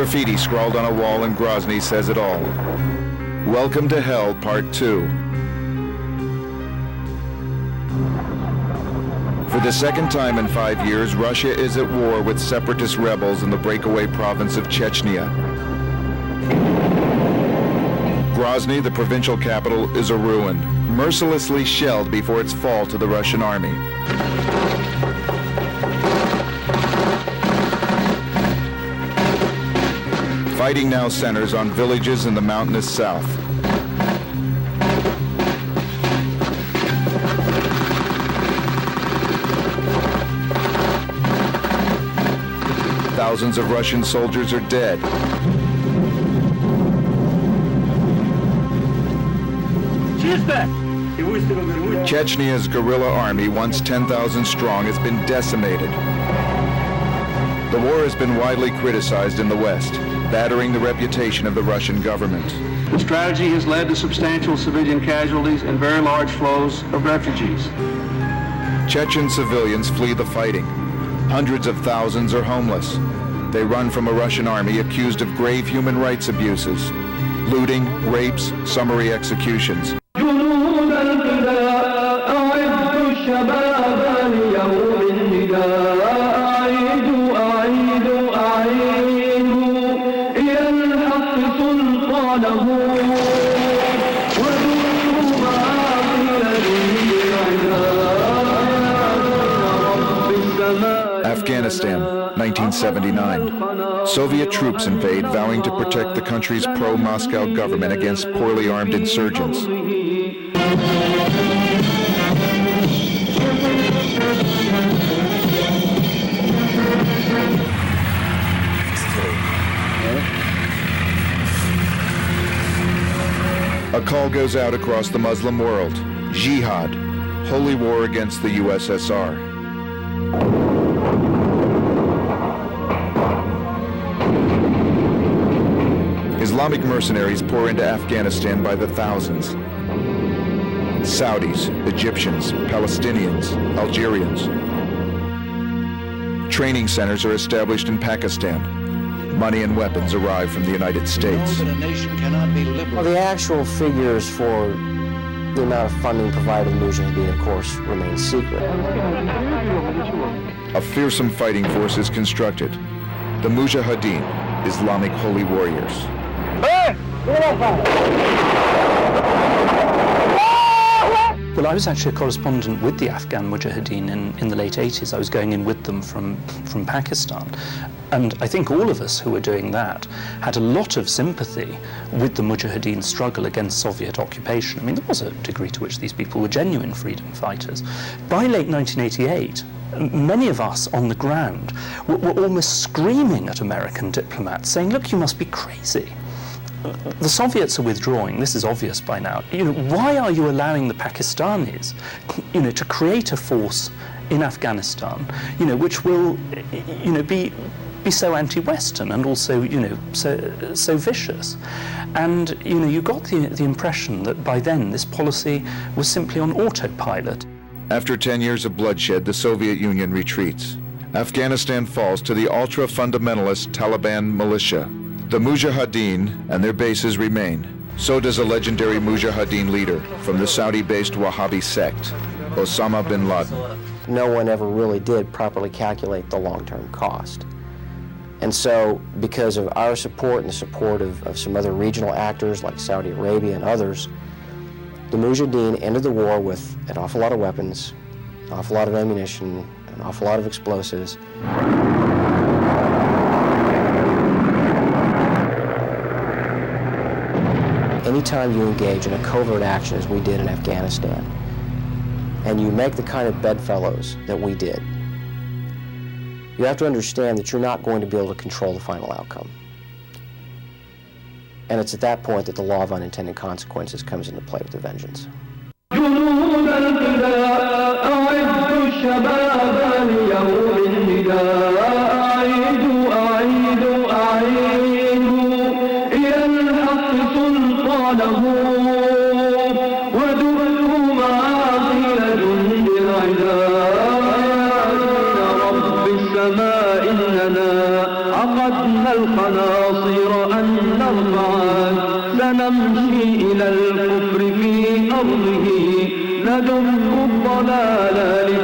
Graffiti scrawled on a wall in Grozny says it all. Welcome to Hell, Part 2. For the second time in 5 years, Russia is at war with separatist rebels in the breakaway province of Chechnya. Grozny, the provincial capital, is a ruin, mercilessly shelled before its fall to the Russian army. Fighting now centers on villages in the mountainous south. Thousands of Russian soldiers are dead. Chechnya's guerrilla army, once 10,000 strong, has been decimated. The war has been widely criticized in the West, battering the reputation of the Russian government. The strategy has led to substantial civilian casualties and very large flows of refugees. Chechen civilians flee the fighting. Hundreds of thousands are homeless. They run from a Russian army accused of grave human rights abuses, looting, rapes, summary executions. Afghanistan, 1979. Soviet troops invade, vowing to protect the country's pro-Moscow government against poorly armed insurgents. A call goes out across the Muslim world. Jihad, holy war against the USSR. Islamic mercenaries pour into Afghanistan by the thousands. Saudis, Egyptians, Palestinians, Algerians. Training centers are established in Pakistan. Money and weapons arrive from the United States. Well, the actual figures for the amount of funding provided to the Mujahideen, of course, remain secret. A fearsome fighting force is constructed. The Mujahideen, Islamic holy warriors. Well, I was actually a correspondent with the Afghan Mujahideen in the late 80s. I was going in with them from Pakistan. And I think all of us who were doing that had a lot of sympathy with the Mujahideen struggle against Soviet occupation. I mean, there was a degree to which these people were genuine freedom fighters. By late 1988, many of us on the ground were almost screaming at American diplomats, saying, look, you must be crazy. The Soviets are withdrawing, this is obvious by now. Why are you allowing the Pakistanis, to create a force in Afghanistan, which will, be so anti-Western and also, so vicious? And, you got the impression that by then this policy was simply on autopilot. After 10 years of bloodshed, the Soviet Union retreats. Afghanistan falls to the ultra-fundamentalist Taliban militia. The Mujahideen and their bases remain. So does a legendary Mujahideen leader from the Saudi-based Wahhabi sect, Osama bin Laden. No one ever really did properly calculate the long-term cost. And so, because of our support and the support of some other regional actors like Saudi Arabia and others, the Mujahideen ended the war with an awful lot of weapons, an awful lot of ammunition, an awful lot of explosives. Anytime you engage in a covert action, as we did in Afghanistan, and you make the kind of bedfellows that we did, you have to understand that you're not going to be able to control the final outcome. And it's at that point that the law of unintended consequences comes into play with a vengeance. عقدنا القناص سنمشي إلى الكفر في أرضه ندب الضلال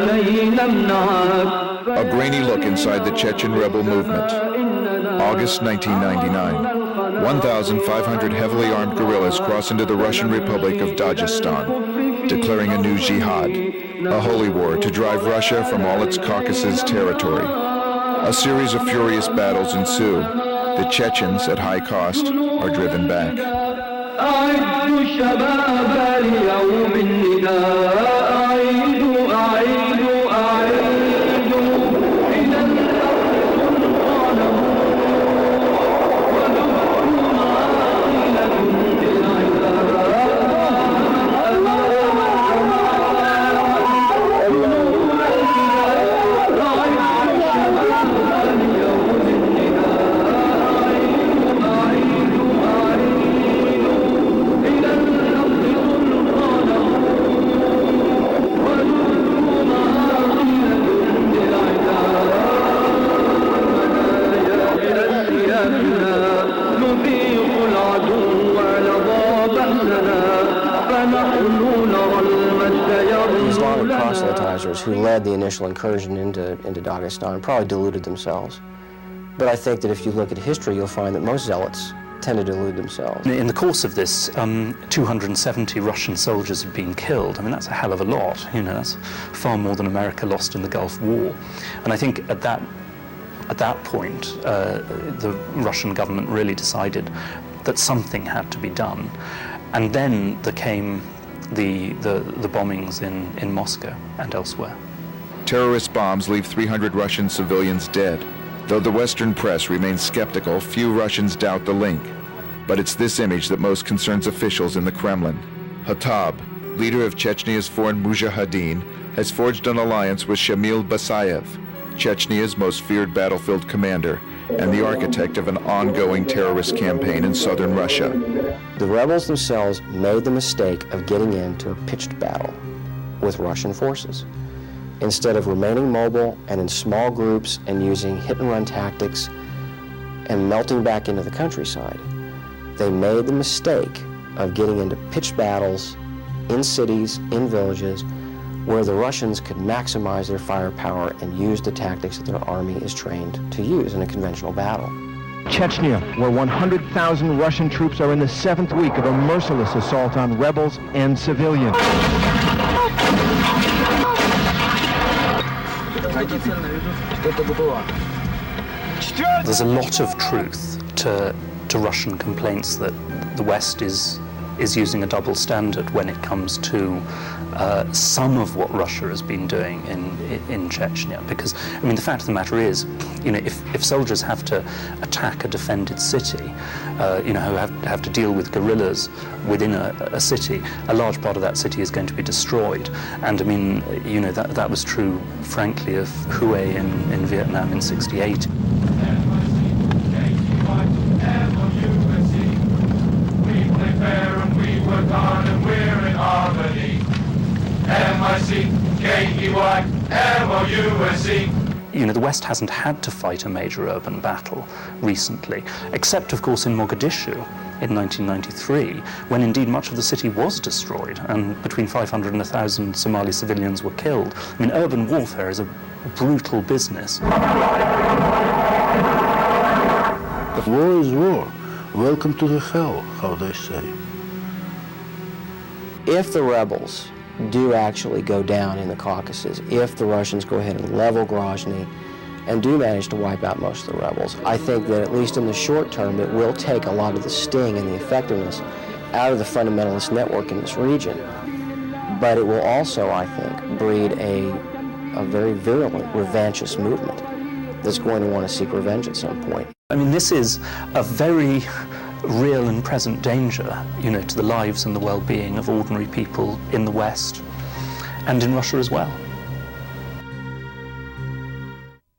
لكي نمنعك. A grainy look inside the Chechen rebel movement. August 1999. 1,500 heavily armed guerrillas cross into the Russian Republic of Dagestan, declaring a new jihad, a holy war to drive Russia from all its Caucasus territory. A series of furious battles ensue. The Chechens, at high cost, are driven back. Who led the initial incursion into Dagestan probably deluded themselves. But I think that if you look at history, you'll find that most zealots tend to delude themselves. In the course of this, 270 Russian soldiers have been killed. I mean, that's a hell of a lot. You know, that's far more than America lost in the Gulf War. And I think at that point, the Russian government really decided that something had to be done. And then there came the bombings in Moscow and elsewhere. Terrorist bombs leave 300 Russian civilians dead. Though the Western press remains skeptical, few Russians doubt the link. But it's this image that most concerns officials in the Kremlin. Hatab, leader of Chechnya's foreign mujahideen, has forged an alliance with Shamil Basayev, Chechnya's most feared battlefield commander, and the architect of an ongoing terrorist campaign in southern Russia. The rebels themselves made the mistake of getting into a pitched battle with Russian forces. Instead of remaining mobile and in small groups and using hit-and-run tactics and melting back into the countryside, they made the mistake of getting into pitched battles in cities, in villages, where the Russians could maximize their firepower and use the tactics that their army is trained to use in a conventional battle. Chechnya, where 100,000 Russian troops are in the 7th week of a merciless assault on rebels and civilians. There's a lot of truth to Russian complaints that the West is using a double standard when it comes to some of what Russia has been doing in Chechnya. Because, I mean, the fact of the matter is, you know, if soldiers have to attack a defended city, you know, who have to deal with guerrillas within a city, a large part of that city is going to be destroyed. And I mean, you know, that was true, frankly, of Hue in Vietnam in '68. You know, the West hasn't had to fight a major urban battle recently, except, of course, in Mogadishu in 1993, when indeed much of the city was destroyed and between 500 and 1,000 Somali civilians were killed. I mean, urban warfare is a brutal business. War is war. Welcome to the hell, how they say. If the rebels do actually go down in the Caucasus, if the Russians go ahead and level Grozny and do manage to wipe out most of the rebels, I think that at least in the short term it will take a lot of the sting and the effectiveness out of the fundamentalist network in this region. But it will also, I think, breed a very virulent, revanchist movement that's going to want to seek revenge at some point. I mean, this is a very real and present danger, you know, to the lives and the well-being of ordinary people in the West and in Russia as well.